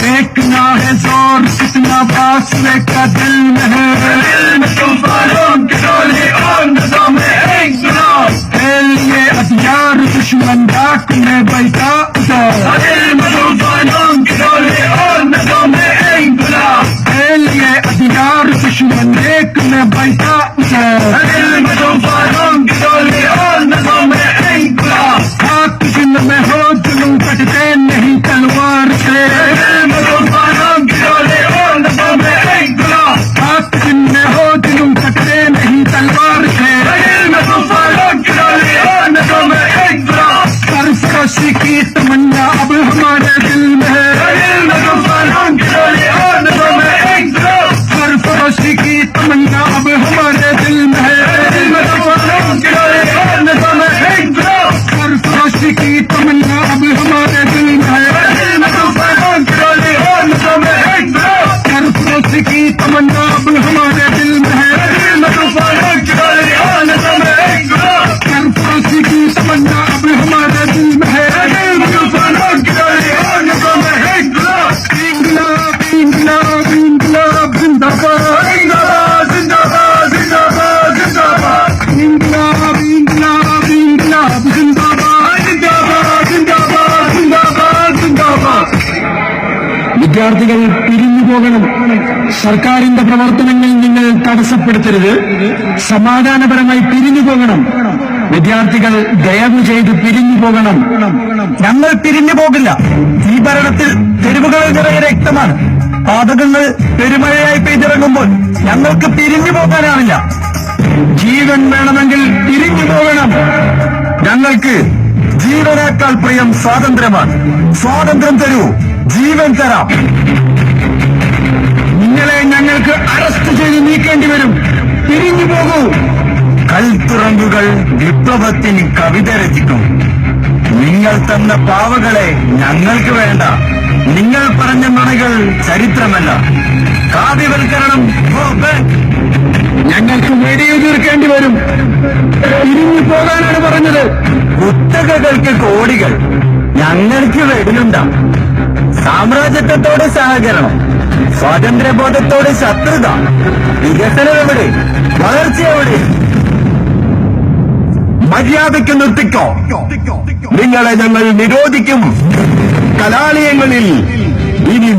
देखना है जोर कितना फासले का दिल में है, तूफानों के डोले और नजों में एक गुलाब फैल ये हथियार दुश्मन डाक में बैठा उतर, तूफानों के डोले और नजों में एक गुलाब फैल ये हथियार दुश्मन एक में बैठा उतर, तूफानों के डोले और नजों में एक गुलाब हाथ जिन में हो जुलूम कटते नहीं तलवार से, तूफानों के डोले और नजों में एक गुलाब हाथ जिन में हो जुलूम कटते नहीं तलवार से, तूफानों के डोले और नजों में एक गुलाब सरफरोशी की तमन्ना अब हमारे दिल में है, तूफानों के डोले और नजों में एक गुलाब सरफरोशी की तमन्ना अब हमारे दिल में है, तूफानों के डोले और नजों में एक गुलाब सरफरोशी की तमन्ना अब हमारे दिल में है, तूफानों के डोले और नजों में एक गुलाब सरफरोशी की तमन्ना अब हमारे दिल में है, तूफानों के डोले और नजों में एक गुलाब सरफरोशी की तमन्ना अब हमारे दिल में है, तूफानों के डोले और नजों में एक गुलाब इंकलाब इंकलाब इंकलाब जिंदाबाद जिंदाबाद जिंदाबाद जिंदाबाद इंकलाब इंकलाब इंकलाब जिंदाबाद जिंदाबाद जिंदाबाद जिंदाबाद जिंदाबाद വിദ്യാർത്ഥികൾ പിരിഞ്ഞു പോകണം. സർക്കാരിന്റെ പ്രവർത്തനങ്ങൾ നിങ്ങൾ തടസ്സപ്പെടുത്തരുത്. സമാധാനപരമായി പിരിഞ്ഞു പോകണം. വിദ്യാർത്ഥികൾ ദയവ് ചെയ്ത് പിരിഞ്ഞു പോകണം. ഞങ്ങൾ പിരിഞ്ഞു പോകില്ല. ഈ ഭരണത്തിൽ തെരുവുകളിൽ നിറയെ രക്തമാണ്. പാതകങ്ങൾ പെരുമഴയായി പെയ്തിറങ്ങുമ്പോൾ ഞങ്ങൾക്ക് പിരിഞ്ഞു പോകാനാവില്ല. ജീവൻ വേണമെങ്കിൽ പിരിഞ്ഞു പോകണം. ഞങ്ങൾക്ക് ജീവനേക്കാൾ പ്രിയം സ്വാതന്ത്ര്യമാണ്. സ്വാതന്ത്ര്യം തരൂ, ജീവൻ തരാം. നിങ്ങളെ ഞങ്ങൾക്ക് അറസ്റ്റ് ചെയ്ത് നീക്കേണ്ടി വരും. പിരിഞ്ഞു പോകൂ. കൽത്തുറങ്കുകൾ വിപ്ലവത്തിന് കവിത രചിക്കും. നിങ്ങൾ തന്ന പാവകളെ ഞങ്ങൾക്ക് വേണ്ട. നിങ്ങൾ പറഞ്ഞ നുണകൾ ചരിത്രമല്ല. കാവ്യവൽക്കരണം ഞങ്ങൾക്ക് വെടിയുതിർക്കേണ്ടി വരും. പിരിഞ്ഞു പോകാനാണ് പറഞ്ഞത്. കുത്തകകൾക്ക് കോടികൾ, ഞങ്ങൾക്ക് വെടിയുണ്ട. സാമ്രാജ്യത്വത്തോട് സഹകരണം, സ്വാതന്ത്ര്യബോധത്തോട് ശത്രുത. വികസനം എവിടെ? വളർച്ച എവിടെ? മര്യാദയ്ക്ക് നിർത്തിക്കോ. നിങ്ങളെ ഞങ്ങൾ നിരോധിക്കും. കലാലയങ്ങളിൽ ഇനി